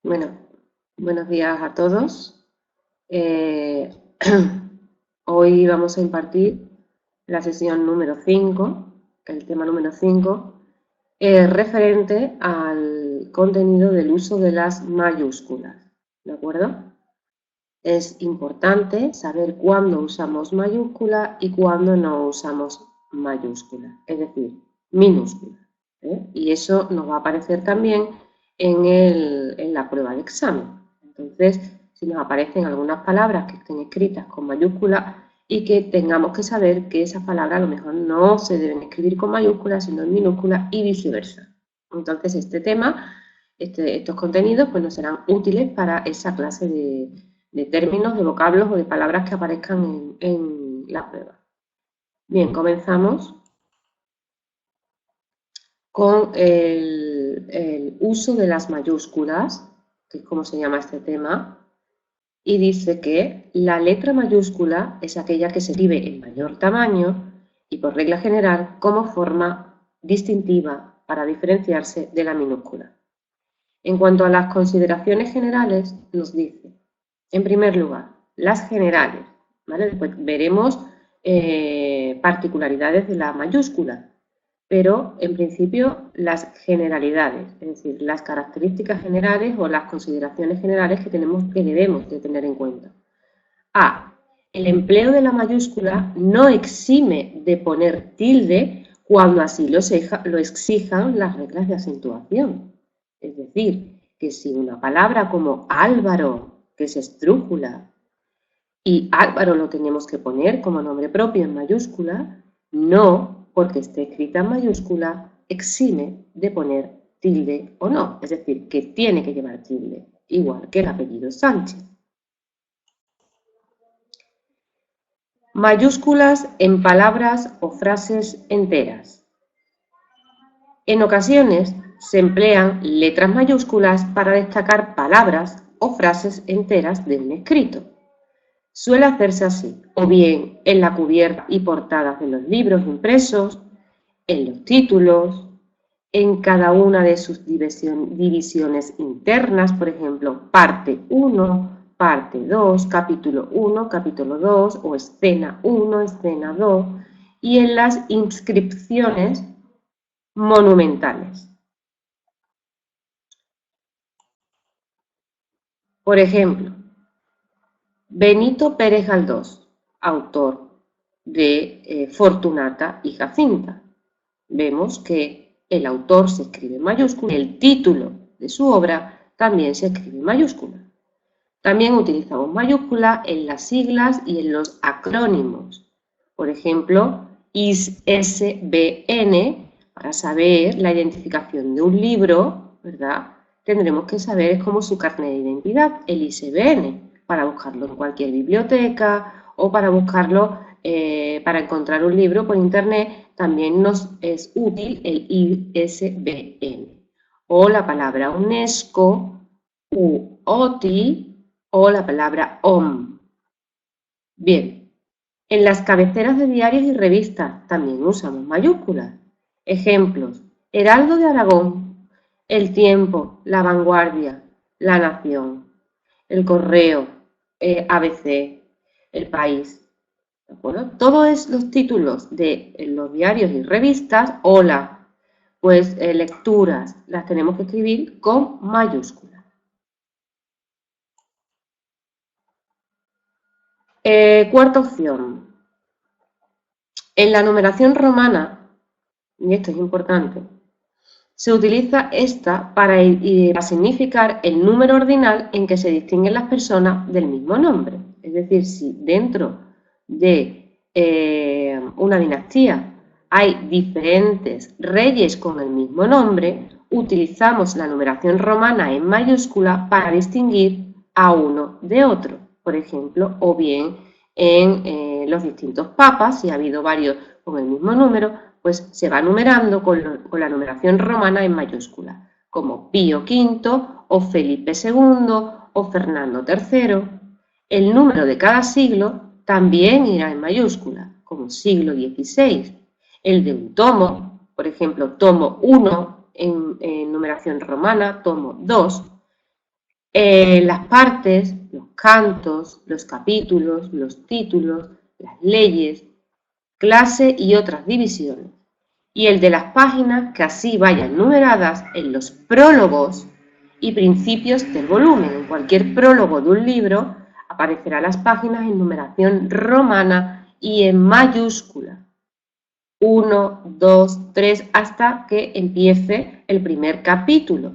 Bueno, buenos días a todos. Eh, Hoy vamos a impartir la sesión número 5, el tema número 5, referente al contenido del uso de las mayúsculas. ¿De acuerdo? Es importante saber cuándo usamos mayúscula y cuándo no usamos mayúscula, es decir, minúscula. Y eso nos va a aparecer también en la prueba de examen. Entonces, si nos aparecen algunas palabras que estén escritas con mayúscula y que tengamos que saber que esas palabras a lo mejor no se deben escribir con mayúsculas, sino en minúsculas y viceversa. Entonces, este tema, estos contenidos, pues nos serán útiles para esa clase de términos, de vocablos o de palabras que aparezcan en la prueba. Bien, comenzamos con el uso de las mayúsculas, que es como se llama este tema, y dice que la letra mayúscula es aquella que se escribe en mayor tamaño y por regla general como forma distintiva para diferenciarse de la minúscula. En cuanto a las consideraciones generales, nos dice, en primer lugar, las generales, ¿vale? Después veremos particularidades de la mayúscula, pero en principio las generalidades, es decir, las características generales o las consideraciones generales que debemos de tener en cuenta. A. El empleo de la mayúscula no exime de poner tilde cuando así lo exijan las reglas de acentuación. Es decir, que si una palabra como Álvaro, que es esdrújula, y Álvaro lo tenemos que poner como nombre propio en mayúscula, no, porque esté escrita en mayúscula, exime de poner tilde o no. Es decir, que tiene que llevar tilde, igual que el apellido Sánchez. Mayúsculas en palabras o frases enteras. En ocasiones se emplean letras mayúsculas para destacar palabras o frases enteras de un escrito. Suele hacerse así, o bien en la cubierta y portadas de los libros impresos, en los títulos, en cada una de sus divisiones internas, por ejemplo, parte 1, parte 2, capítulo 1, capítulo 2, o escena 1, escena 2, y en las inscripciones monumentales. Por ejemplo, Benito Pérez Galdós, autor de Fortunata y Jacinta. Vemos que el autor se escribe en mayúscula, el título de su obra también se escribe en mayúscula. También utilizamos mayúscula en las siglas y en los acrónimos. Por ejemplo, ISBN, para saber la identificación de un libro, ¿verdad? Tendremos que saber cómo su carnet de identidad, el ISBN, para buscarlo en cualquier biblioteca o para buscarlo, para encontrar un libro por internet, también nos es útil el ISBN. O la palabra UNESCO, UOTI, o la palabra OM. Bien, en las cabeceras de diarios y revistas también usamos mayúsculas. Ejemplos, Heraldo de Aragón, El Tiempo, La Vanguardia, La Nación, El Correo, ABC, El País. ¿De acuerdo? Todos los títulos de los diarios y revistas o lecturas las tenemos que escribir con mayúsculas. Cuarta opción. En la numeración romana, y esto es importante, se utiliza esta para significar el número ordinal en que se distinguen las personas del mismo nombre. Es decir, si dentro de una dinastía hay diferentes reyes con el mismo nombre, utilizamos la numeración romana en mayúscula para distinguir a uno de otro, por ejemplo, o bien en los distintos papas, si ha habido varios con el mismo número, pues se va numerando con la numeración romana en mayúscula, como Pío V o Felipe II o Fernando III. El número de cada siglo también irá en mayúscula, como siglo XVI. El de un tomo, por ejemplo, tomo 1 en numeración romana, tomo 2. las partes, los cantos, los capítulos, los títulos, las leyes, clase y otras divisiones. Y el de las páginas que así vayan numeradas en los prólogos y principios del volumen. En cualquier prólogo de un libro aparecerán las páginas en numeración romana y en mayúscula. 1, 2, 3, hasta que empiece el primer capítulo,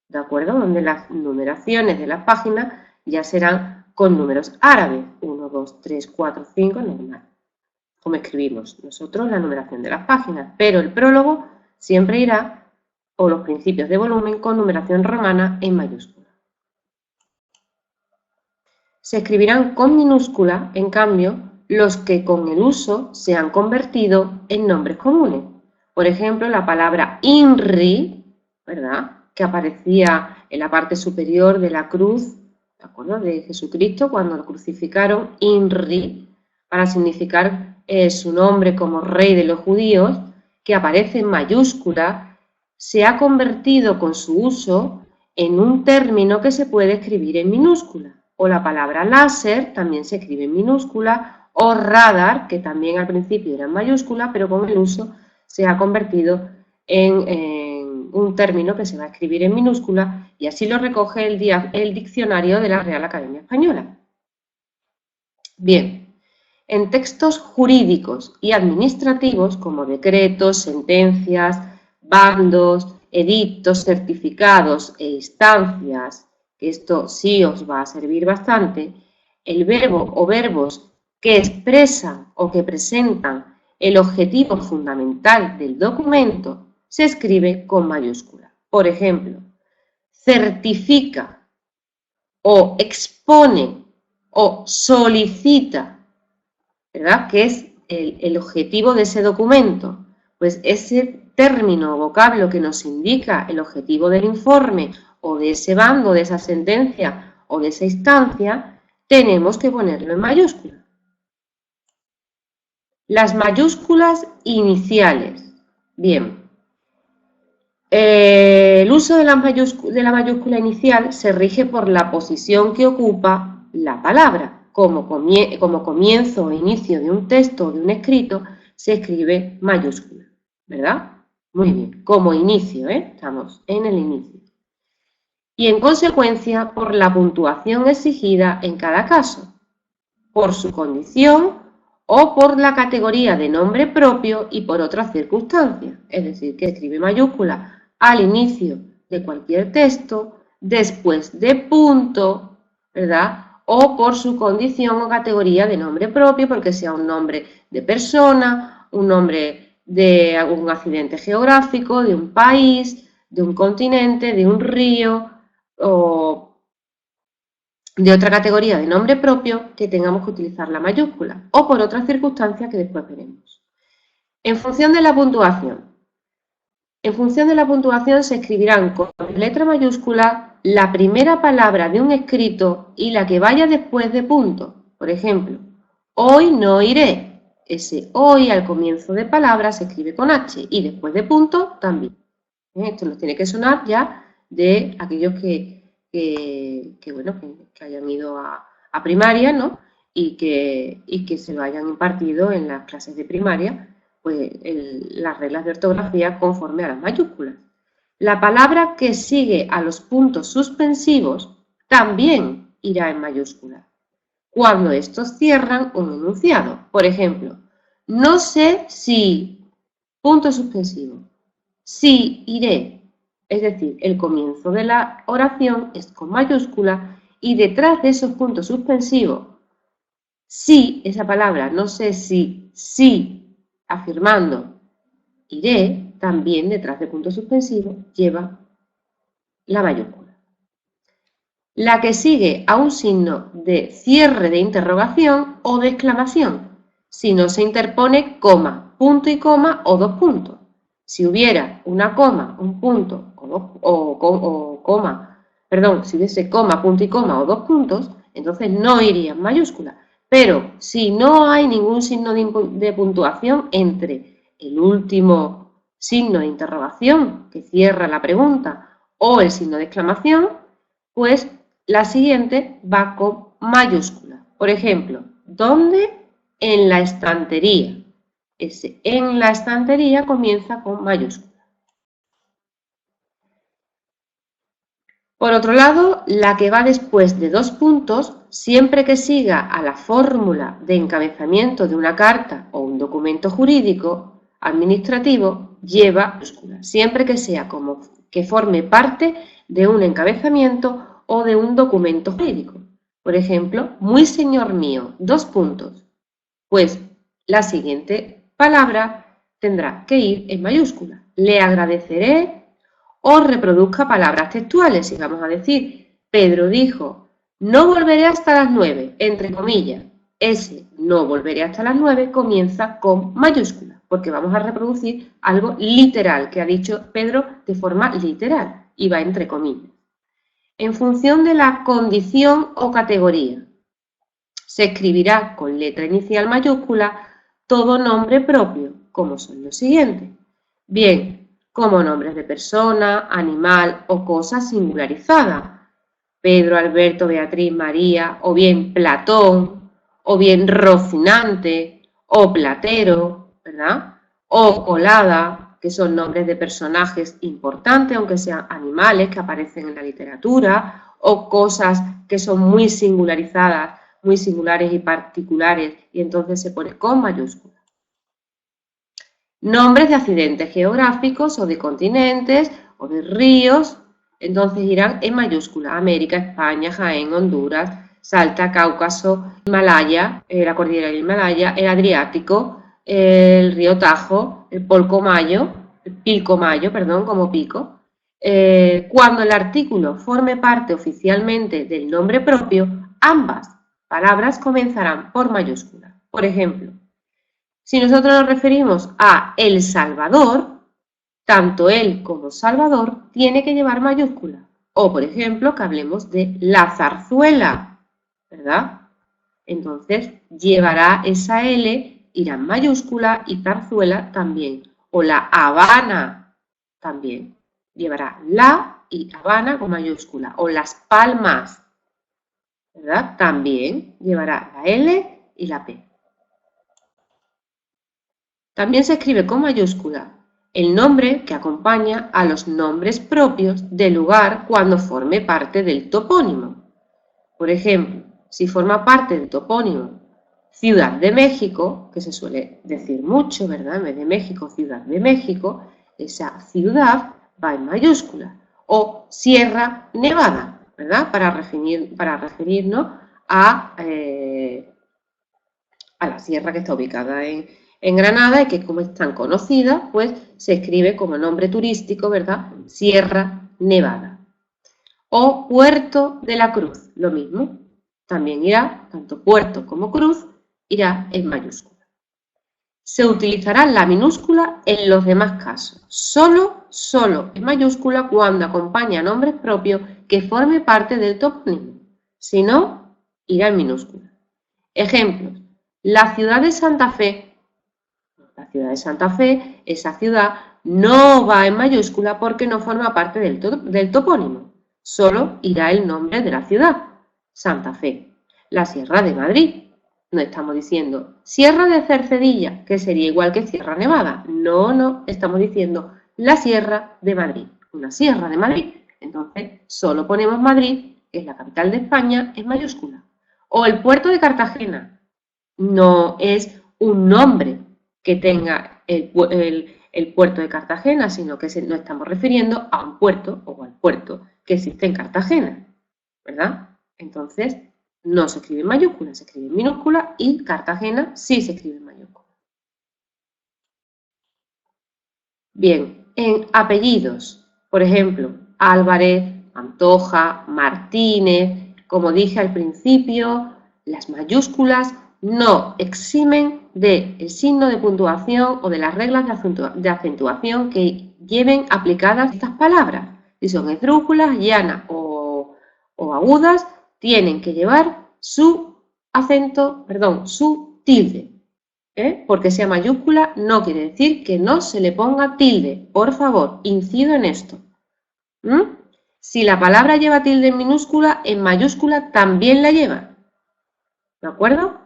¿de acuerdo? Donde las numeraciones de las páginas ya serán con números árabes, 1, 2, 3, 4, 5, normal, como escribimos nosotros la numeración de las páginas, pero el prólogo siempre irá, o los principios de volumen, con numeración romana en mayúscula. Se escribirán con minúscula, en cambio, los que con el uso se han convertido en nombres comunes. Por ejemplo, la palabra INRI, ¿verdad?, que aparecía en la parte superior de la cruz, ¿de acuerdo?, de Jesucristo, cuando lo crucificaron, INRI, para significar su nombre como rey de los judíos, que aparece en mayúscula, se ha convertido con su uso en un término que se puede escribir en minúscula. O la palabra láser también se escribe en minúscula, o radar, que también al principio era en mayúscula, pero con el uso se ha convertido en un término que se va a escribir en minúscula, y así lo recoge el diccionario de la Real Academia Española. Bien, en textos jurídicos y administrativos, como decretos, sentencias, bandos, edictos, certificados e instancias, que esto sí os va a servir bastante, el verbo o verbos que expresan o que presentan el objetivo fundamental del documento se escribe con mayúscula. Por ejemplo, certifica o expone o solicita, ¿verdad?, que es el objetivo de ese documento. Pues ese término o vocablo que nos indica el objetivo del informe o de ese bando, de esa sentencia o de esa instancia, tenemos que ponerlo en mayúscula. Las mayúsculas iniciales. Bien, el uso de la mayúscula inicial se rige por la posición que ocupa la palabra. Como comienzo o inicio de un texto o de un escrito, se escribe mayúscula, ¿verdad? Muy bien, como inicio, estamos en el inicio. Y en consecuencia, por la puntuación exigida en cada caso, por su condición o por la categoría de nombre propio y por otras circunstancias. Es decir, que escribe mayúscula al inicio de cualquier texto, después de punto, ¿verdad?, o por su condición o categoría de nombre propio, porque sea un nombre de persona, un nombre de algún accidente geográfico, de un país, de un continente, de un río o de otra categoría de nombre propio que tengamos que utilizar la mayúscula, o por otras circunstancias que después veremos. En función de la puntuación. En función de la puntuación se escribirán con letra mayúscula la primera palabra de un escrito y la que vaya después de punto. Por ejemplo, hoy no iré. Ese hoy al comienzo de palabra se escribe con H y después de punto también. Esto nos tiene que sonar ya de aquellos que hayan ido a primaria, ¿no?, y que se lo hayan impartido en las clases de primaria, pues las reglas de ortografía conforme a las mayúsculas. La palabra que sigue a los puntos suspensivos también irá en mayúscula cuando estos cierran un enunciado. Por ejemplo, no sé si, punto suspensivo, sí iré. Es decir, el comienzo de la oración es con mayúscula y detrás de esos puntos suspensivos, sí, esa palabra, no sé si, sí, afirmando iré, también detrás de punto suspensivo lleva la mayúscula. La que sigue a un signo de cierre de interrogación o de exclamación, si no se interpone coma, punto y coma o dos puntos. Si hubiera una coma, un punto si hubiese coma, punto y coma o dos puntos, entonces no iría en mayúscula. Pero si no hay ningún signo de puntuación entre el último signo de interrogación que cierra la pregunta o el signo de exclamación, pues la siguiente va con mayúscula. Por ejemplo, ¿dónde? En la estantería. Ese en la estantería comienza con mayúscula. Por otro lado, la que va después de 2 puntos, siempre que siga a la fórmula de encabezamiento de una carta o un documento jurídico administrativo, lleva mayúscula, siempre que sea como que forme parte de un encabezamiento o de un documento jurídico. Por ejemplo, muy señor mío, 2 puntos. Pues la siguiente palabra tendrá que ir en mayúscula. Le agradeceré o reproduzca palabras textuales. Y vamos a decir, Pedro dijo, no volveré hasta las 9, entre comillas. Ese no volveré hasta las 9 comienza con mayúscula, porque vamos a reproducir algo literal que ha dicho Pedro de forma literal y va entre comillas. En función de la condición o categoría, se escribirá con letra inicial mayúscula todo nombre propio, como son los siguientes. Bien, como nombres de persona, animal o cosa singularizada. Pedro, Alberto, Beatriz, María, o bien Platón, o bien Rocinante, o Platero, ¿verdad? O Colada, que son nombres de personajes importantes, aunque sean animales que aparecen en la literatura, o cosas que son muy singularizadas, muy singulares y particulares, y entonces se pone con mayúsculas. Nombres de accidentes geográficos o de continentes o de ríos, entonces irán en mayúscula. América, España, Jaén, Honduras, Salta, Cáucaso, Himalaya, la cordillera del Himalaya, el Adriático, el río Tajo, el Pilcomayo, perdón, como pico. Cuando el artículo forme parte oficialmente del nombre propio, ambas palabras comenzarán por mayúscula. Por ejemplo, si nosotros nos referimos a El Salvador, tanto él como Salvador tiene que llevar mayúscula. O, por ejemplo, que hablemos de la zarzuela, ¿verdad? Entonces, llevará esa L, irá en mayúscula y zarzuela también. O la Habana también. Llevará la y Habana con mayúscula. O Las Palmas, ¿verdad? También llevará la L y la P. También se escribe con mayúscula el nombre que acompaña a los nombres propios del lugar cuando forme parte del topónimo. Por ejemplo, si forma parte del topónimo Ciudad de México, que se suele decir mucho, ¿verdad? En vez de México, Ciudad de México, esa ciudad va en mayúscula. O Sierra Nevada, ¿verdad? Para referirnos a la sierra que está ubicada en Granada y que como es tan conocida, pues se escribe como nombre turístico, ¿verdad? Sierra Nevada. O Puerto de la Cruz, lo mismo. También irá, tanto puerto como cruz, irá en mayúscula. Se utilizará la minúscula en los demás casos. Solo en mayúscula cuando acompaña nombres propios que forme parte del topónimo. Si no, irá en minúscula. Ejemplos. La ciudad de Santa Fe. La ciudad de Santa Fe, esa ciudad no va en mayúscula porque no forma parte del topónimo. Solo irá el nombre de la ciudad, Santa Fe. La Sierra de Madrid. No estamos diciendo Sierra de Cercedilla, que sería igual que Sierra Nevada. No, estamos diciendo la Sierra de Madrid. Una Sierra de Madrid. Entonces, solo ponemos Madrid, que es la capital de España, en mayúscula. O el puerto de Cartagena. No es un nombre que tenga el puerto de Cartagena, sino que nos estamos refiriendo a un puerto o al puerto que existe en Cartagena, ¿verdad? Entonces, no se escribe en mayúscula, se escribe en minúscula y Cartagena sí se escribe en mayúscula. Bien, en apellidos, por ejemplo, Álvarez, Pantoja, Martínez, como dije al principio, las mayúsculas no eximen del signo de puntuación o de las reglas de acentuación que lleven aplicadas estas palabras. Si son esdrújulas, llanas o agudas, tienen que llevar su tilde. Porque sea mayúscula no quiere decir que no se le ponga tilde. Por favor, incido en esto. Si la palabra lleva tilde en mayúscula también la lleva. ¿De acuerdo?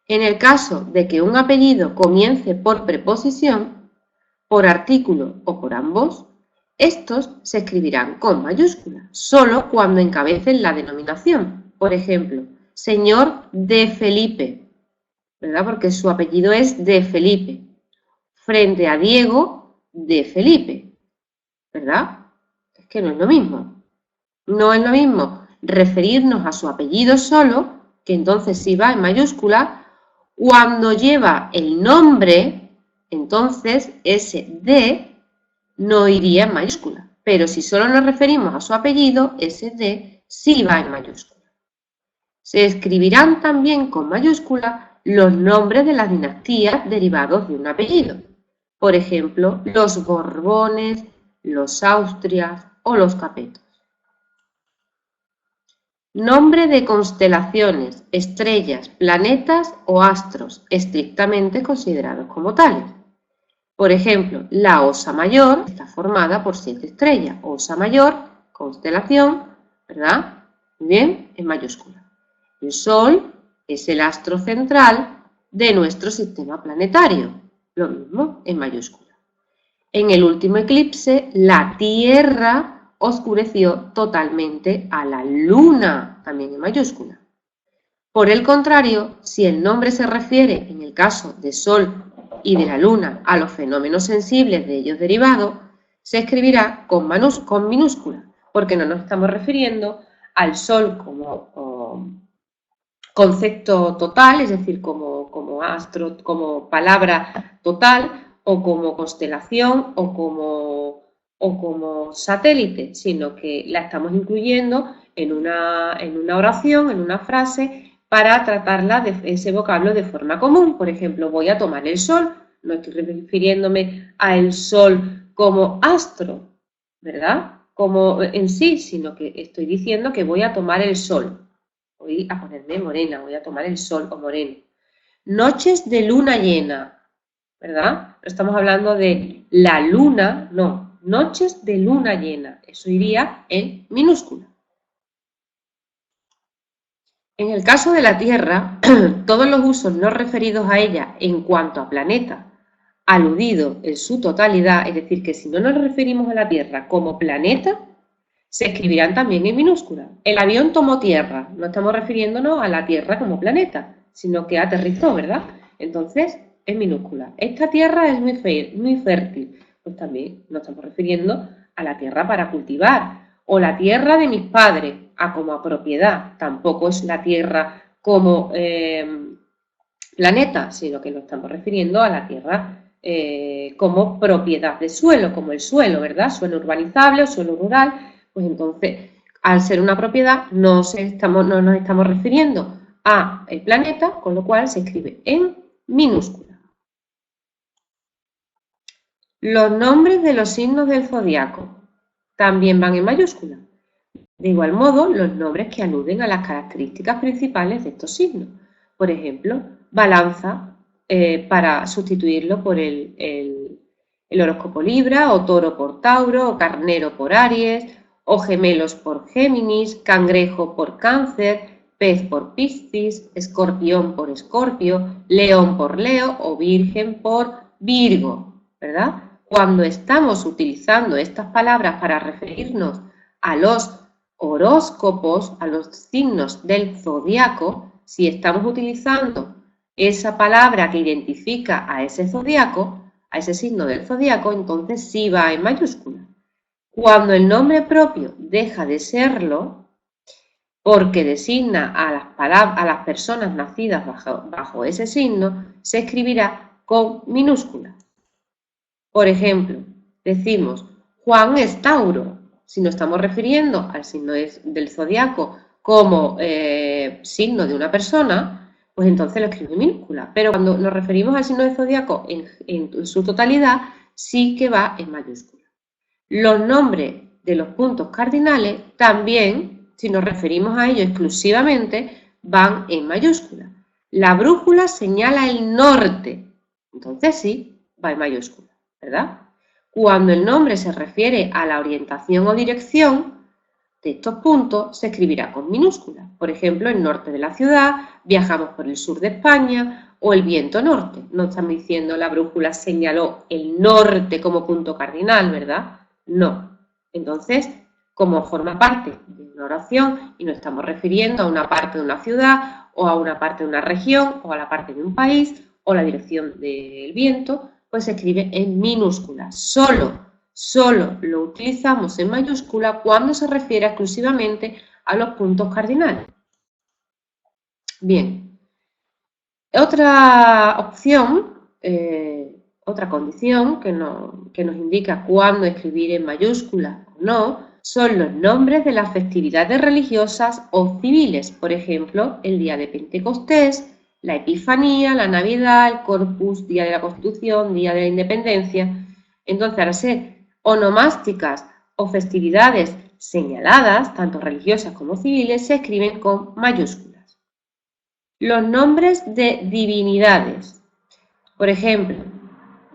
En el caso de que un apellido comience por preposición, por artículo o por ambos, estos se escribirán con mayúscula, solo cuando encabecen la denominación. Por ejemplo, señor de Felipe, ¿verdad? Porque su apellido es de Felipe. Frente a Diego de Felipe, ¿verdad? Es que no es lo mismo. No es lo mismo referirnos a su apellido solo, que entonces sí va en mayúscula, cuando lleva el nombre, entonces ese de no iría en mayúscula. Pero si solo nos referimos a su apellido, ese de sí va en mayúscula. Se escribirán también con mayúscula los nombres de las dinastías derivados de un apellido. Por ejemplo, los Borbones, los Austrias o los Capetos. Nombre de constelaciones, estrellas, planetas o astros, estrictamente considerados como tales. Por ejemplo, la Osa Mayor está formada por 7 estrellas. Osa Mayor, constelación, ¿verdad? Muy bien, en mayúscula. El Sol es el astro central de nuestro sistema planetario. Lo mismo, en mayúscula. En el último eclipse, la Tierra oscureció totalmente a la Luna, también en mayúscula. Por el contrario, si el nombre se refiere, en el caso de Sol y de la Luna, a los fenómenos sensibles de ellos derivados, se escribirá con minúscula, porque no nos estamos refiriendo al Sol como concepto total, es decir, como astro, como palabra total, o como constelación, o como satélite, sino que la estamos incluyendo en una oración, en una frase, para tratarla de ese vocablo de forma común. Por ejemplo, voy a tomar el sol, no estoy refiriéndome al sol como astro, ¿verdad? Como en sí, sino que estoy diciendo que voy a tomar el sol. Voy a ponerme morena, voy a tomar el sol o moreno. Noches de luna llena, ¿verdad? No estamos hablando de la luna, no, noches de luna llena. Eso iría en minúscula. En el caso de la Tierra, todos los usos no referidos a ella en cuanto a planeta, aludido en su totalidad, es decir, que si no nos referimos a la Tierra como planeta, se escribirán también en minúscula. El avión tomó tierra, no estamos refiriéndonos a la Tierra como planeta, sino que aterrizó, ¿verdad? Entonces, en minúscula. Esta tierra es muy fértil, pues también nos estamos refiriendo a la tierra para cultivar. O la tierra de mis padres, como a propiedad, tampoco es la tierra como planeta, sino que nos estamos refiriendo a la tierra como propiedad de suelo, como el suelo, ¿verdad? Suelo urbanizable o suelo rural. Pues entonces, al ser una propiedad, no nos estamos refiriendo a el planeta, con lo cual se escribe en minúscula. Los nombres de los signos del zodiaco también van en mayúscula. De igual modo, los nombres que aluden a las características principales de estos signos. Por ejemplo, balanza, para sustituirlo por el horóscopo Libra, o toro por Tauro, o carnero por Aries, o gemelos por Géminis, cangrejo por Cáncer, pez por Piscis, escorpión por Escorpio, león por Leo o virgen por Virgo, ¿verdad? Cuando estamos utilizando estas palabras para referirnos a los horóscopos, a los signos del zodiaco, si estamos utilizando esa palabra que identifica a ese zodiaco, a ese signo del zodiaco, entonces sí va en mayúscula. Cuando el nombre propio deja de serlo, porque designa a las personas nacidas bajo ese signo, se escribirá con minúscula. Por ejemplo, decimos Juan es Tauro. Si nos estamos refiriendo al signo del zodiaco como signo de una persona, pues entonces lo escribo en minúscula. Pero cuando nos referimos al signo del zodiaco en su totalidad, sí que va en mayúscula. Los nombres de los puntos cardinales también, si nos referimos a ellos exclusivamente, van en mayúscula. La brújula señala el norte, entonces sí, va en mayúscula, ¿verdad? Cuando el nombre se refiere a la orientación o dirección de estos puntos, se escribirá con minúsculas. Por ejemplo, el norte de la ciudad, viajamos por el sur de España o el viento norte. No estamos diciendo la brújula señaló el norte como punto cardinal, ¿verdad? No. Entonces, como forma parte de una oración y nos estamos refiriendo a una parte de una ciudad o a una parte de una región o a la parte de un país o la dirección del viento, pues se escribe en minúsculas. Solo lo utilizamos en mayúscula cuando se refiere exclusivamente a los puntos cardinales. Bien, otra opción, otra condición que nos indica cuándo escribir en mayúscula o no, son los nombres de las festividades religiosas o civiles, por ejemplo, el día de Pentecostés, la Epifanía, la Navidad, el Corpus, Día de la Constitución, Día de la Independencia. Entonces, al ser onomásticas o festividades señaladas, tanto religiosas como civiles, se escriben con mayúsculas. Los nombres de divinidades, por ejemplo,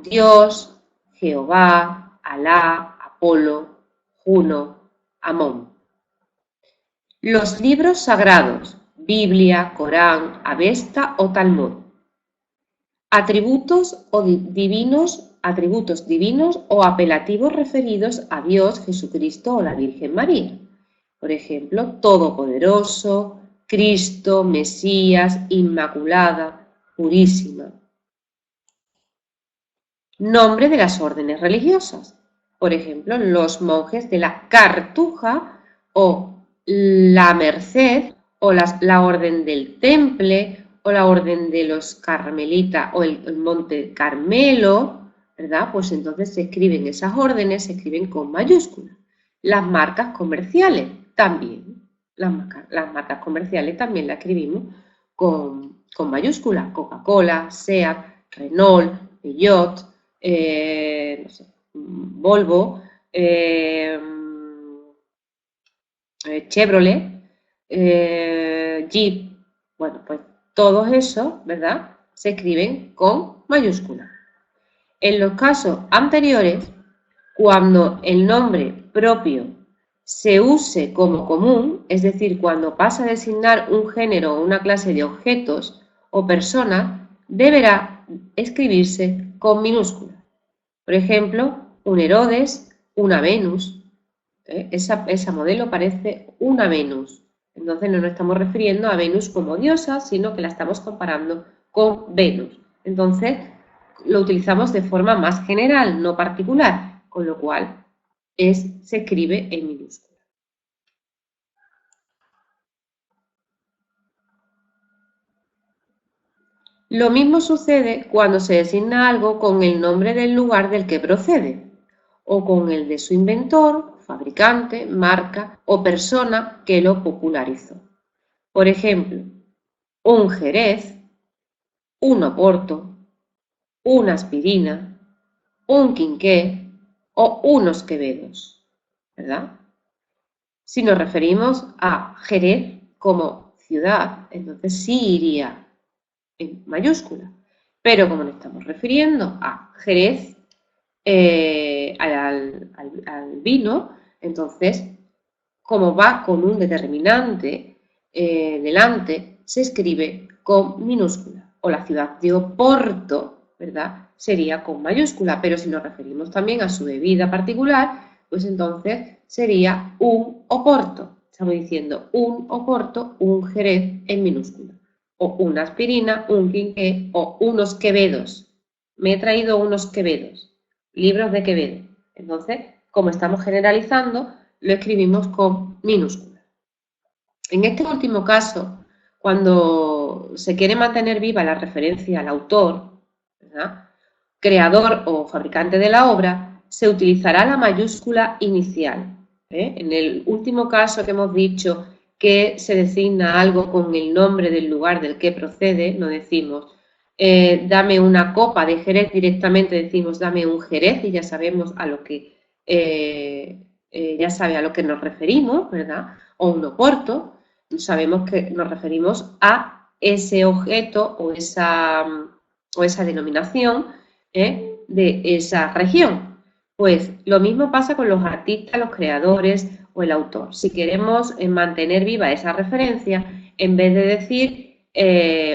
Dios, Jehová, Alá, Apolo, Juno, Amón. Los libros sagrados, Biblia, Corán, Avesta o Talmud. Atributos divinos o apelativos referidos a Dios, Jesucristo o la Virgen María. Por ejemplo, Todopoderoso, Cristo, Mesías, Inmaculada, Purísima. Nombre de las órdenes religiosas. Por ejemplo, los monjes de la Cartuja o la Merced o la Orden del Temple o la Orden de los Carmelitas o el Monte Carmelo, ¿verdad? Pues entonces se escriben esas órdenes, se escriben con mayúsculas. Las marcas comerciales también. Las marcas comerciales también las escribimos con mayúsculas. Coca-Cola, Seat, Renault, Peugeot, no sé, Volvo, Chevrolet, Jeep. Bueno, pues todos esos, ¿verdad?, se escriben con mayúsculas. En los casos anteriores, cuando el nombre propio se use como común, es decir, cuando pasa a designar un género o una clase de objetos o personas, deberá escribirse con minúsculas. Por ejemplo, un Herodes, una Venus. Esa modelo parece una Venus. Entonces no nos estamos refiriendo a Venus como diosa, sino que la estamos comparando con Venus. Entonces lo utilizamos de forma más general, no particular, con lo cual se escribe en minúscula. Lo mismo sucede cuando se designa algo con el nombre del lugar del que procede, o con el de su inventor, fabricante, marca o persona que lo popularizó. Por ejemplo, un Jerez, un Oporto, una aspirina, un quinqué o unos quevedos, ¿verdad? Si nos referimos a Jerez como ciudad, entonces sí iría en mayúscula. Pero como nos estamos refiriendo a Jerez, al vino, entonces, como va con un determinante delante, se escribe con minúscula. O la ciudad de Oporto, ¿verdad?, sería con mayúscula, pero si nos referimos también a su bebida particular, pues entonces sería un Oporto. Estamos diciendo un Oporto, un Jerez en minúscula. O una aspirina, un quinqué o unos quevedos. Me he traído unos quevedos, libros de Quevedo. Entonces, como estamos generalizando, lo escribimos con minúscula. En este último caso, cuando se quiere mantener viva la referencia al autor, ¿verdad?, creador o fabricante de la obra, se utilizará la mayúscula inicial. En el último caso que hemos dicho que se designa algo con el nombre del lugar del que procede, no decimos dame una copa de Jerez, directamente decimos dame un Jerez y ya sabemos a lo que ya sabe a lo que nos referimos, ¿verdad? O un Oporto, sabemos que nos referimos a ese objeto o esa denominación de esa región. Pues lo mismo pasa con los artistas, los creadores o el autor. Si queremos mantener viva esa referencia, en vez de decir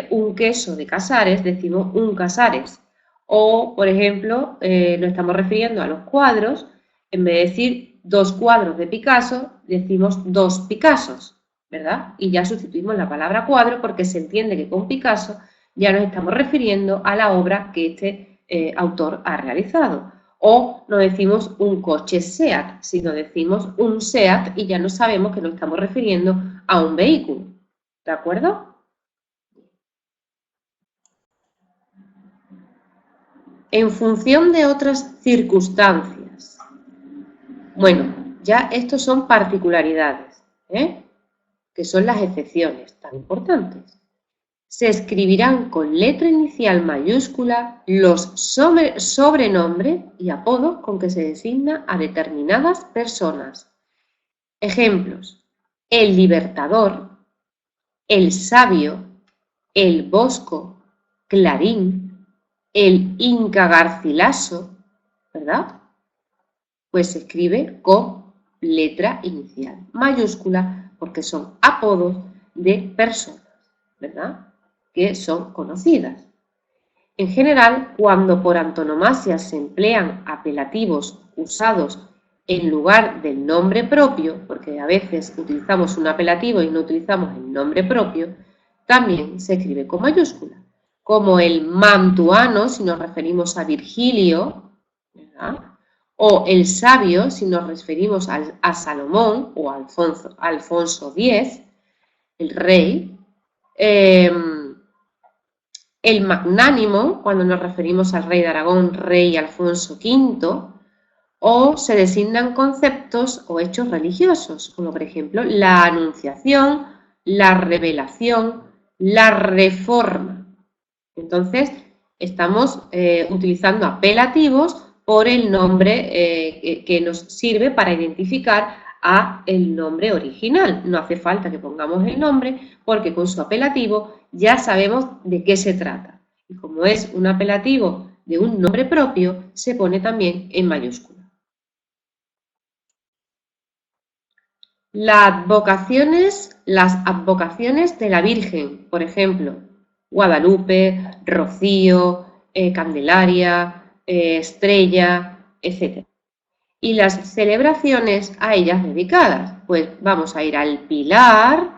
un queso de Casares, decimos un Casares. O, por ejemplo, nos estamos refiriendo a los cuadros, en vez de decir dos cuadros de Picasso, decimos dos Picassos, ¿verdad? Y ya sustituimos la palabra cuadro porque se entiende que con Picasso ya nos estamos refiriendo a la obra que este autor ha realizado. O no decimos un coche SEAT, sino decimos un SEAT y ya no sabemos que nos estamos refiriendo a un vehículo. ¿De acuerdo? En función de otras circunstancias. Bueno, ya estos son particularidades, que son las excepciones tan importantes. Se escribirán con letra inicial mayúscula los sobrenombres y apodos con que se designa a determinadas personas. Ejemplos: el libertador, el sabio, el bosco, Clarín, el Inca Garcilaso, ¿verdad? Pues se escribe con letra inicial mayúscula porque son apodos de personas, ¿verdad? Que son conocidas. En general, cuando por antonomasia se emplean apelativos usados en lugar del nombre propio, porque a veces utilizamos un apelativo y no utilizamos el nombre propio, también se escribe con mayúscula, como el mantuano si nos referimos a Virgilio, ¿verdad? O el sabio si nos referimos a Salomón o a Alfonso X, el rey. El magnánimo, cuando nos referimos al rey de Aragón, rey Alfonso V, o se designan conceptos o hechos religiosos, como por ejemplo la Anunciación, la Revelación, la Reforma. Entonces, estamos utilizando apelativos por el nombre que nos sirve para identificar a el nombre original. No hace falta que pongamos el nombre porque con su apelativo ya sabemos de qué se trata. Y como es un apelativo de un nombre propio, se pone también en mayúscula. Las advocaciones de la Virgen, por ejemplo, Guadalupe, Rocío, Candelaria, Estrella, etc. Y las celebraciones a ellas dedicadas, pues vamos a ir al Pilar,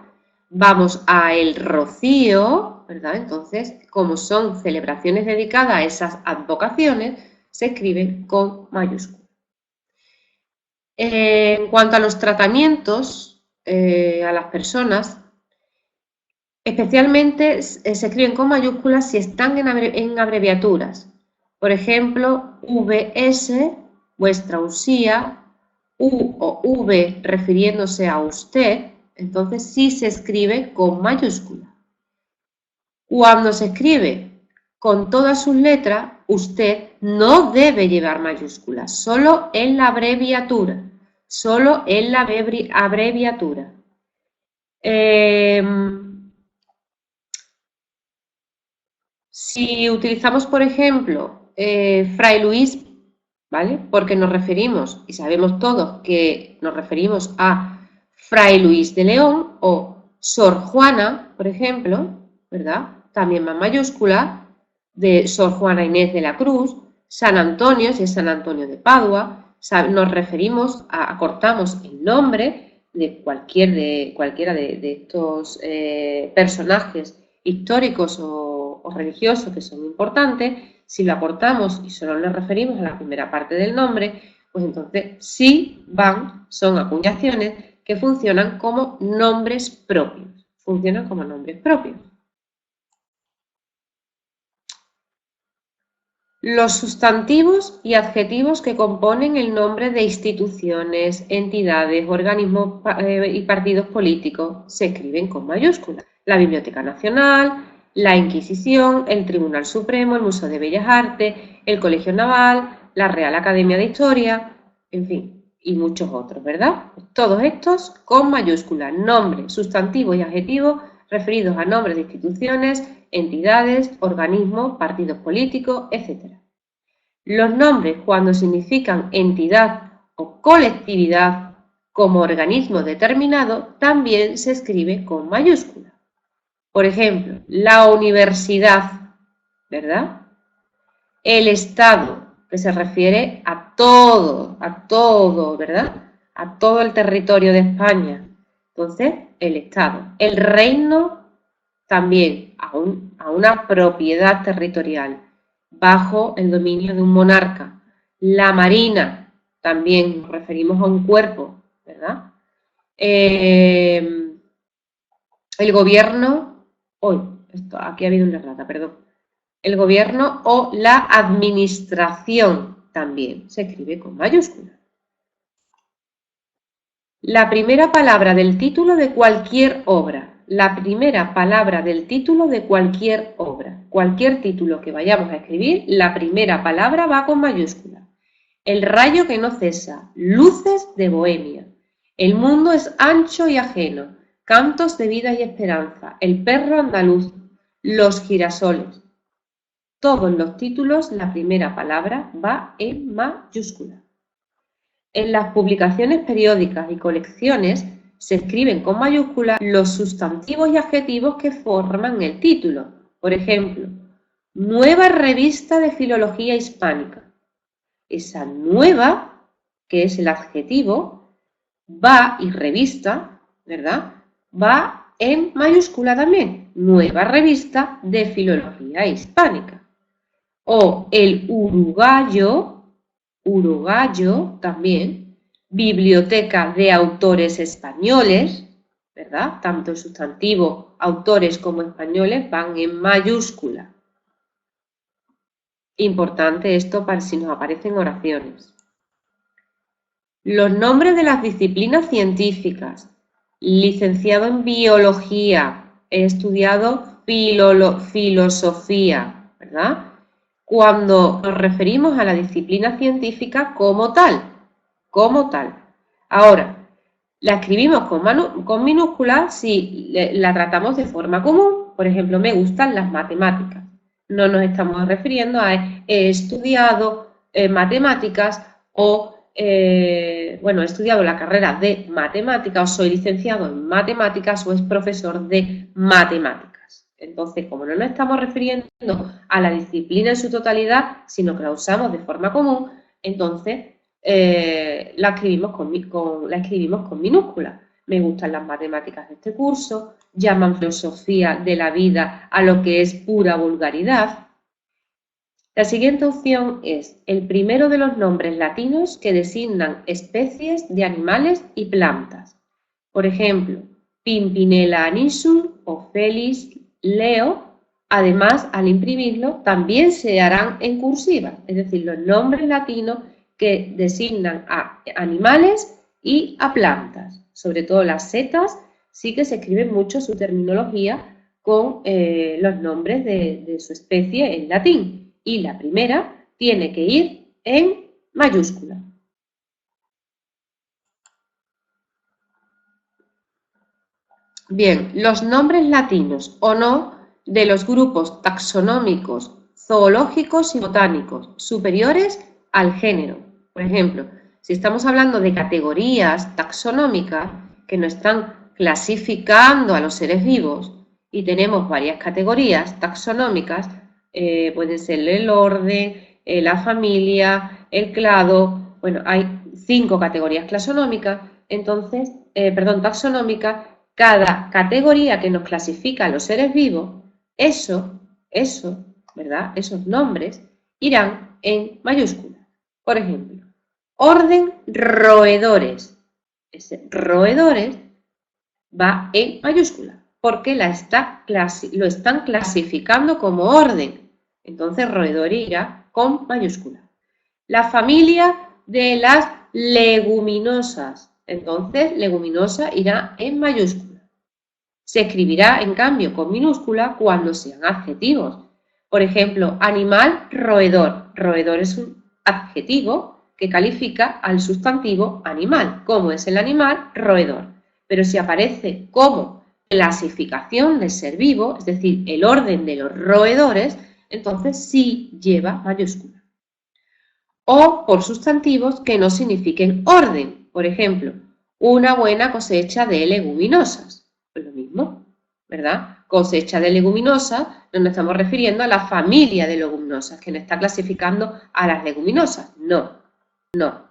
vamos a el Rocío, ¿verdad? Entonces, como son celebraciones dedicadas a esas advocaciones, se escriben con mayúsculas. En cuanto a los tratamientos a las personas, especialmente se escriben con mayúsculas si están en abreviaturas. Por ejemplo, VS, vuestra usía, U o V refiriéndose a usted, entonces sí se escribe con mayúscula. Cuando se escribe con todas sus letras, usted no debe llevar mayúsculas, solo en la abreviatura. Solo en la abreviatura. Si utilizamos, por ejemplo, Fray Luis, ¿vale? Porque nos referimos, y sabemos todos que nos referimos a Fray Luis de León o Sor Juana, por ejemplo, ¿verdad? También más mayúscula, de Sor Juana Inés de la Cruz, San Antonio, si es San Antonio de Padua, nos referimos, acortamos el nombre de cualquiera de estos personajes históricos o religiosos que son importantes. Si lo acortamos y solo nos referimos a la primera parte del nombre, pues entonces sí son acuñaciones que funcionan como nombres propios. Funcionan como nombres propios. Los sustantivos y adjetivos que componen el nombre de instituciones, entidades, organismos y partidos políticos se escriben con mayúsculas. La Biblioteca Nacional, la Inquisición, el Tribunal Supremo, el Museo de Bellas Artes, el Colegio Naval, la Real Academia de Historia, en fin, y muchos otros, ¿verdad? Todos estos con mayúsculas, nombres, sustantivos y adjetivos referidos a nombres de instituciones, entidades, organismos, partidos políticos, etc. Los nombres, cuando significan entidad o colectividad como organismo determinado, también se escribe con mayúscula. Por ejemplo, la universidad, ¿verdad? El Estado, que se refiere a todo, ¿verdad? A todo el territorio de España. Entonces, el Estado. El reino también a una propiedad territorial bajo el dominio de un monarca. La Marina, también nos referimos a un cuerpo, ¿verdad? El gobierno, aquí ha habido una errata, perdón. El gobierno o la administración también se escribe con mayúscula. La primera palabra del título de cualquier obra. La primera palabra del título de cualquier obra. Cualquier título que vayamos a escribir, la primera palabra va con mayúscula. El rayo que no cesa. Luces de Bohemia. El mundo es ancho y ajeno. Cantos de vida y esperanza. El perro andaluz. Los girasoles. Todos los títulos, la primera palabra va en mayúscula. En las publicaciones periódicas y colecciones se escriben con mayúscula los sustantivos y adjetivos que forman el título. Por ejemplo, Nueva Revista de Filología Hispánica. Esa nueva, que es el adjetivo, va y revista, ¿verdad? Va en mayúscula también. Nueva Revista de Filología Hispánica. O el uruguayo también, biblioteca de autores españoles, ¿verdad? Tanto el sustantivo autores como españoles van en mayúscula. Importante esto para si nos aparecen oraciones. Los nombres de las disciplinas científicas. Licenciado en biología, he estudiado filosofía, ¿verdad? Cuando nos referimos a la disciplina científica como tal. Ahora, la escribimos con minúsculas si la tratamos de forma común. Por ejemplo, me gustan las matemáticas. No nos estamos refiriendo a he estudiado matemáticas o, he estudiado la carrera de matemáticas o soy licenciado en matemáticas o es profesor de matemáticas. Entonces, como no nos estamos refiriendo a la disciplina en su totalidad, sino que la usamos de forma común, entonces la escribimos con minúsculas. Me gustan las matemáticas de este curso, llaman filosofía de la vida a lo que es pura vulgaridad. La siguiente opción es el primero de los nombres latinos que designan especies de animales y plantas. Por ejemplo, Pimpinella anisum o Felis Leo. Además, al imprimirlo, también se harán en cursiva, es decir, los nombres latinos que designan a animales y a plantas. Sobre todo las setas, sí que se escribe mucho su terminología con los nombres de su especie en latín. Y la primera tiene que ir en mayúscula. Bien, los nombres latinos o no de los grupos taxonómicos, zoológicos y botánicos superiores al género. Por ejemplo, si estamos hablando de categorías taxonómicas que nos están clasificando a los seres vivos y tenemos varias categorías taxonómicas, pueden ser el orden, la familia, el clado, bueno, hay 5 categorías taxonómicas, cada categoría que nos clasifica a los seres vivos, ¿verdad? Esos nombres irán en mayúscula. Por ejemplo, orden roedores. Ese roedores va en mayúscula porque lo están clasificando como orden. Entonces, roedor irá con mayúscula. La familia de las leguminosas. Entonces, leguminosa irá en mayúscula. Se escribirá, en cambio, con minúscula cuando sean adjetivos. Por ejemplo, animal roedor. Roedor es un adjetivo que califica al sustantivo animal. ¿Cómo es el animal? Roedor. Pero si aparece como clasificación del ser vivo, es decir, el orden de los roedores, entonces sí lleva mayúscula. o por sustantivos que no signifiquen orden. Por ejemplo, una buena cosecha de leguminosas. Pues lo mismo, ¿verdad? Cosecha de leguminosas, no nos estamos refiriendo a la familia de leguminosas, que nos está clasificando a las leguminosas. No, no.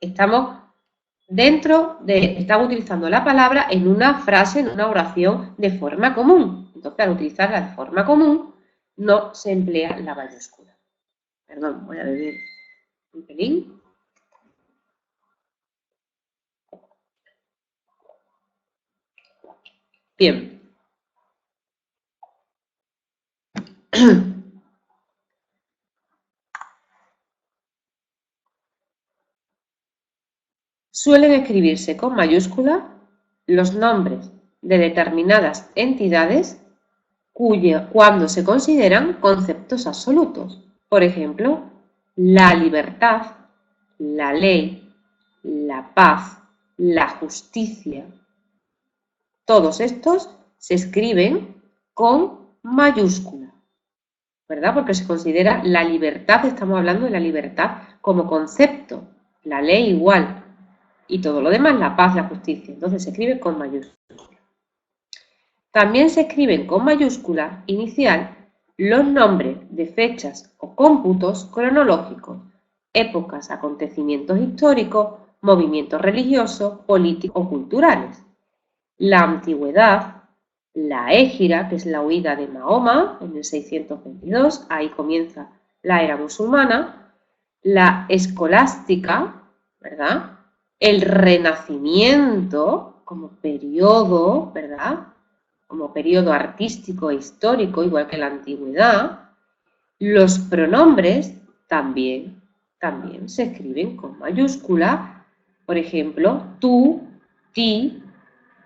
Estamos utilizando la palabra en una frase, en una oración de forma común. Entonces, al utilizarla de forma común, no se emplea la mayúscula. Perdón, voy a beber un pelín. Bien. Suelen escribirse con mayúscula los nombres de determinadas entidades cuando se consideran conceptos absolutos. Por ejemplo, la libertad, la ley, la paz, la justicia. Todos estos se escriben con mayúscula, ¿verdad? Porque se considera la libertad, estamos hablando de la libertad como concepto, la ley igual, y todo lo demás, la paz, la justicia. Entonces se escribe con mayúscula. También se escriben con mayúscula inicial los nombres de fechas o cómputos cronológicos, épocas, acontecimientos históricos, movimientos religiosos, políticos o culturales. La antigüedad, la Égira, que es la huida de Mahoma en el 622, ahí comienza la era musulmana, la escolástica, ¿verdad? El Renacimiento como periodo, ¿verdad? Como periodo artístico e histórico, igual que la antigüedad. Los pronombres también se escriben con mayúscula, por ejemplo, tú, ti,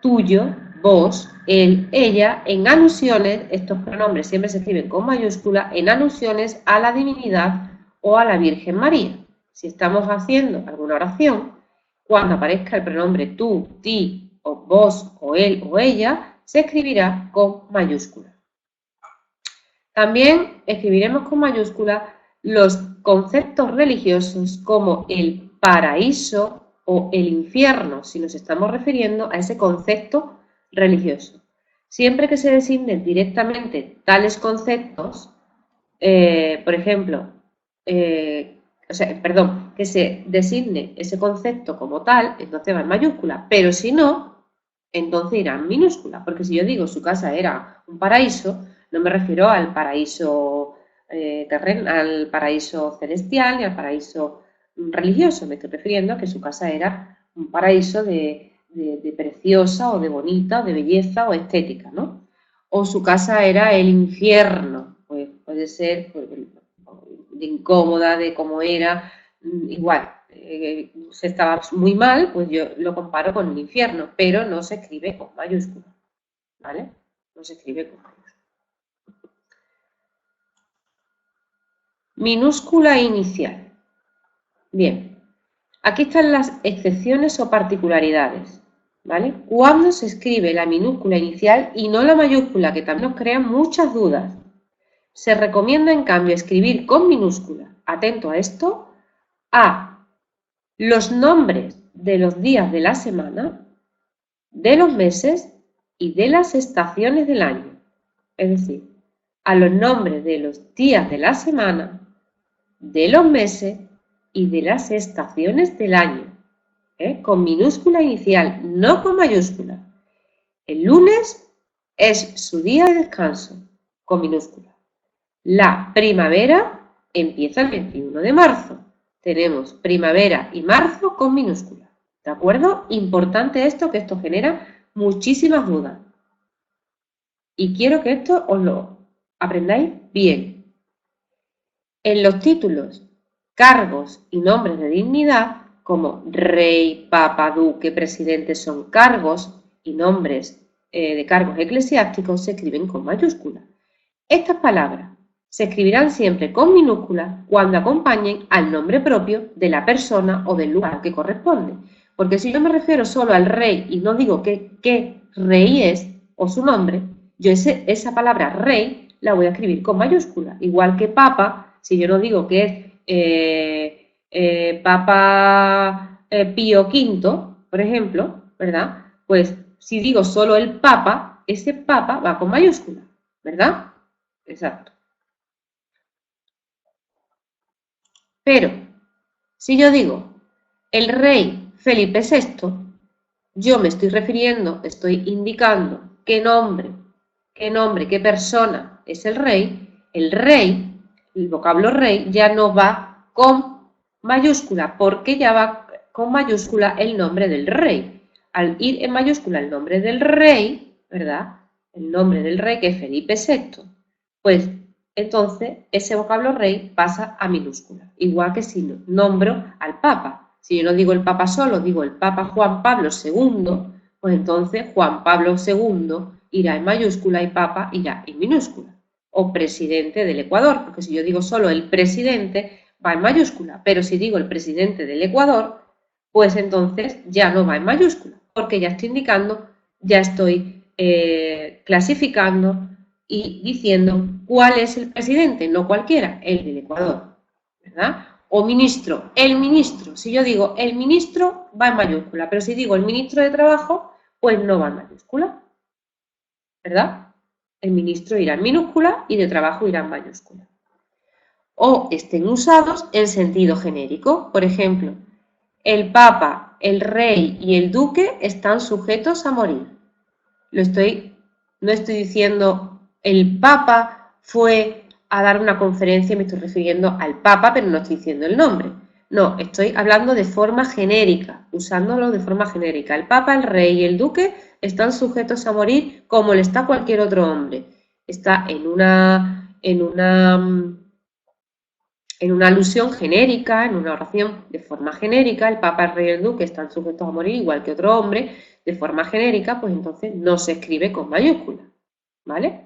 tuyo, vos, él, ella. En alusiones, estos pronombres siempre se escriben con mayúscula en alusiones a la divinidad o a la Virgen María. Si estamos haciendo alguna oración, cuando aparezca el pronombre tú, ti, o vos, o él, o ella, se escribirá con mayúscula. También escribiremos con mayúscula los conceptos religiosos como el paraíso o el infierno, si nos estamos refiriendo a ese concepto religioso. Siempre que se designen directamente tales conceptos, por ejemplo, que se designe ese concepto como tal, entonces va en mayúscula, pero si no, entonces irá en minúscula, porque si yo digo su casa era un paraíso, no me refiero al paraíso al paraíso celestial ni al paraíso religioso, me estoy refiriendo a que su casa era un paraíso de preciosa o de bonita o de belleza o estética, ¿no? O su casa era el infierno, pues puede ser pues, de incómoda, de cómo era, igual, se estaba muy mal, pues yo lo comparo con el infierno, pero no se escribe con mayúscula, ¿vale? No se escribe con mayúscula. Minúscula inicial. Bien, aquí están las excepciones o particularidades, ¿vale? ¿Cuándo se escribe la minúscula inicial y no la mayúscula, que también nos crean muchas dudas? Se recomienda, en cambio, escribir con minúscula, atento a esto, a los nombres de los días de la semana, de los meses y de las estaciones del año. Es decir, a los nombres de los días de la semana, de los meses y de las estaciones del año. Con minúscula inicial, no con mayúscula. El lunes es su día de descanso, con minúscula. La primavera empieza el 21 de marzo. Tenemos primavera y marzo con minúscula. ¿De acuerdo? Importante esto, que esto genera muchísimas dudas. Y quiero que esto os lo aprendáis bien. En los títulos, cargos y nombres de dignidad, como rey, papa, duque, presidente, son cargos y nombres de cargos eclesiásticos, se escriben con mayúscula. Estas palabras se escribirán siempre con minúscula cuando acompañen al nombre propio de la persona o del lugar que corresponde. Porque si yo me refiero solo al rey y no digo qué rey es o su nombre, yo esa palabra rey la voy a escribir con mayúscula. Igual que papa, si yo no digo que es Papa Pío V, por ejemplo, ¿verdad? Pues si digo solo el Papa, ese Papa va con mayúscula, ¿verdad? Exacto. Pero si yo digo el rey Felipe VI, yo me estoy refiriendo, estoy indicando qué persona es el rey, el vocablo rey ya no va con mayúscula, porque ya va con mayúscula el nombre del rey. Al ir en mayúscula el nombre del rey, ¿verdad? El nombre del rey, que es Felipe VI, pues entonces ese vocablo rey pasa a minúscula, igual que si nombro al Papa. Si yo no digo el Papa solo, digo el Papa Juan Pablo II, pues entonces Juan Pablo II irá en mayúscula y Papa irá en minúscula. O presidente del Ecuador, porque si yo digo solo el presidente, va en mayúscula, pero si digo el presidente del Ecuador, pues entonces ya no va en mayúscula, porque ya estoy indicando, ya estoy clasificando y diciendo cuál es el presidente, no cualquiera, el del Ecuador, ¿verdad? O ministro, el ministro. Si yo digo el ministro, va en mayúscula, pero si digo el ministro de Trabajo, pues no va en mayúscula, ¿verdad? El ministro irá en minúscula y de Trabajo irá en mayúscula. O estén usados en sentido genérico. Por ejemplo, el Papa, el Rey y el Duque están sujetos a morir. No estoy diciendo el Papa fue a dar una conferencia y me estoy refiriendo al Papa, pero no estoy diciendo el nombre. No, estoy hablando de forma genérica, usándolo de forma genérica. El Papa, el Rey y el Duque están sujetos a morir como le está cualquier otro hombre. Está en una alusión genérica, en una oración de forma genérica. El Papa, el Rey y el Duque están sujetos a morir igual que otro hombre, de forma genérica, pues entonces no se escribe con mayúscula, ¿vale?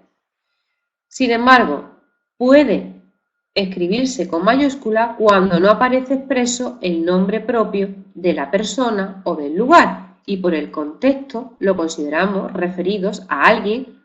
Sin embargo, puede escribirse con mayúscula cuando no aparece expreso el nombre propio de la persona o del lugar y por el contexto lo consideramos referidos a alguien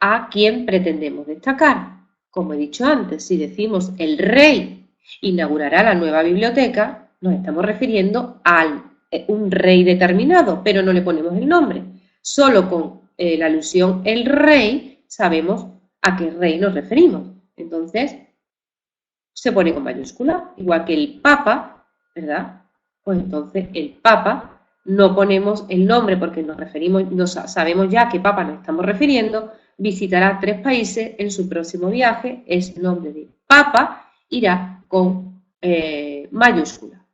a quien pretendemos destacar. Como he dicho antes, si decimos el rey inaugurará la nueva biblioteca, nos estamos refiriendo a un rey determinado, pero no le ponemos el nombre. Solo con la alusión el rey sabemos a qué rey nos referimos. Entonces, se pone con mayúscula, igual que el Papa, ¿verdad? Pues entonces el Papa no ponemos el nombre porque nos referimos, sabemos ya a qué Papa nos estamos refiriendo, visitará 3 países en su próximo viaje, es nombre de Papa, irá con mayúscula.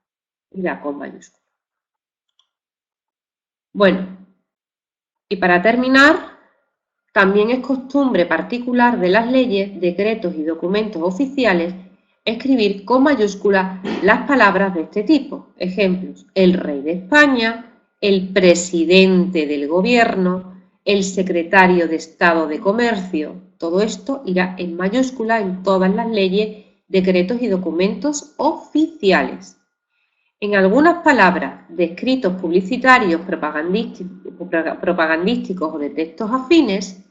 Irá con mayúscula. Bueno, y para terminar, también es costumbre particular de las leyes, decretos y documentos oficiales escribir con mayúscula las palabras de este tipo. Ejemplos: el rey de España, el presidente del gobierno, el secretario de Estado de Comercio. Todo esto irá en mayúscula en todas las leyes, decretos y documentos oficiales. En algunas palabras de escritos publicitarios, propagandísticos o de textos afines,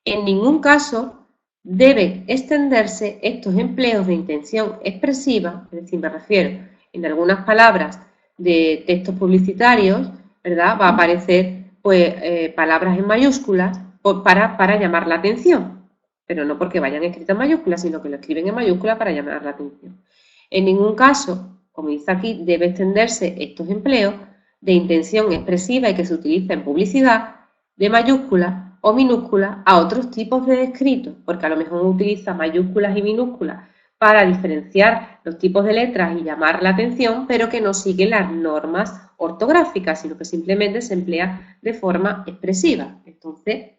en ningún caso deben extenderse estos empleos de intención expresiva, es decir, me refiero, en algunas palabras de textos publicitarios, ¿verdad? Va a aparecer pues, palabras en mayúsculas para llamar la atención, pero no porque vayan escritas en mayúsculas, sino que lo escriben en mayúsculas para llamar la atención. En ningún caso, como dice aquí, debe extenderse estos empleos de intención expresiva y que se utiliza en publicidad de mayúsculas o minúsculas a otros tipos de escritos, porque a lo mejor utiliza mayúsculas y minúsculas para diferenciar los tipos de letras y llamar la atención, pero que no sigue las normas ortográficas, sino que simplemente se emplea de forma expresiva. Entonces,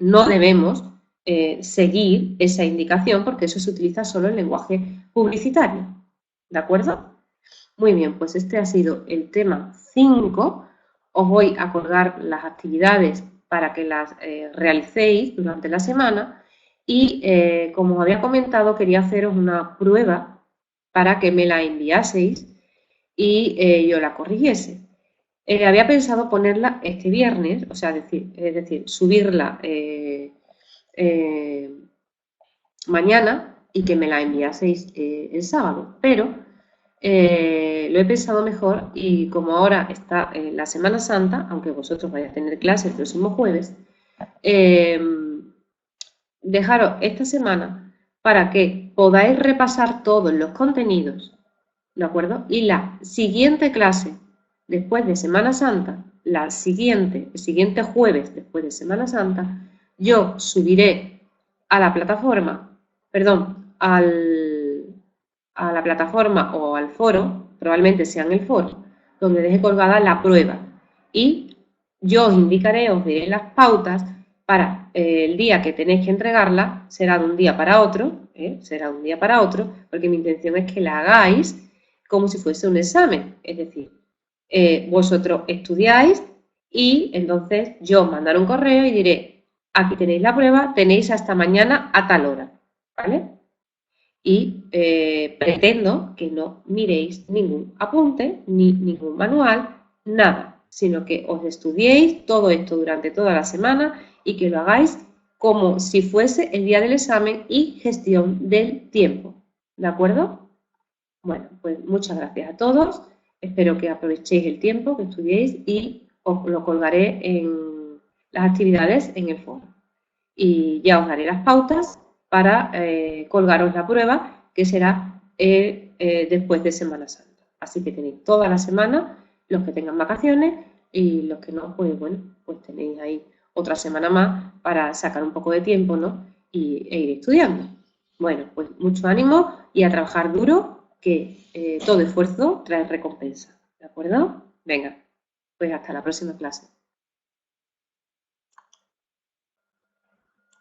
no debemos seguir esa indicación porque eso se utiliza solo en lenguaje publicitario. ¿De acuerdo? Muy bien, pues este ha sido el tema 5. Os voy a colgar las actividades para que las realicéis durante la semana y, como os había comentado, quería haceros una prueba para que me la enviaseis y yo la corrigiese. Había pensado ponerla este viernes, o sea, es decir, subirla mañana y que me la enviaseis el sábado, pero lo he pensado mejor y como ahora está la Semana Santa, aunque vosotros vais a tener clase el próximo jueves, dejaros esta semana para que podáis repasar todos los contenidos, ¿de acuerdo? Y la siguiente clase, después de Semana Santa, el siguiente jueves después de Semana Santa, yo subiré a la plataforma, perdón, a la plataforma o al foro, probablemente sea en el foro, donde deje colgada la prueba. Y yo os indicaré, os diré las pautas para el día que tenéis que entregarla, será de un día para otro, será un día para otro, porque mi intención es que la hagáis como si fuese un examen, es decir, vosotros estudiáis y entonces yo os mandaré un correo y diré, aquí tenéis la prueba, tenéis hasta mañana a tal hora, ¿vale? Y pretendo que no miréis ningún apunte, ni ningún manual, nada, sino que os estudiéis todo esto durante toda la semana y que lo hagáis como si fuese el día del examen y gestión del tiempo, ¿de acuerdo? Bueno, pues muchas gracias a todos, espero que aprovechéis el tiempo, que estudiéis y os lo colgaré en las actividades en el foro. Y ya os daré las pautas para colgaros la prueba, que será después de Semana Santa. Así que tenéis toda la semana, los que tengan vacaciones y los que no, pues bueno, pues tenéis ahí otra semana más para sacar un poco de tiempo, ¿no? E ir estudiando. Bueno, pues mucho ánimo y a trabajar duro, que todo esfuerzo trae recompensa, ¿de acuerdo? Venga, pues hasta la próxima clase.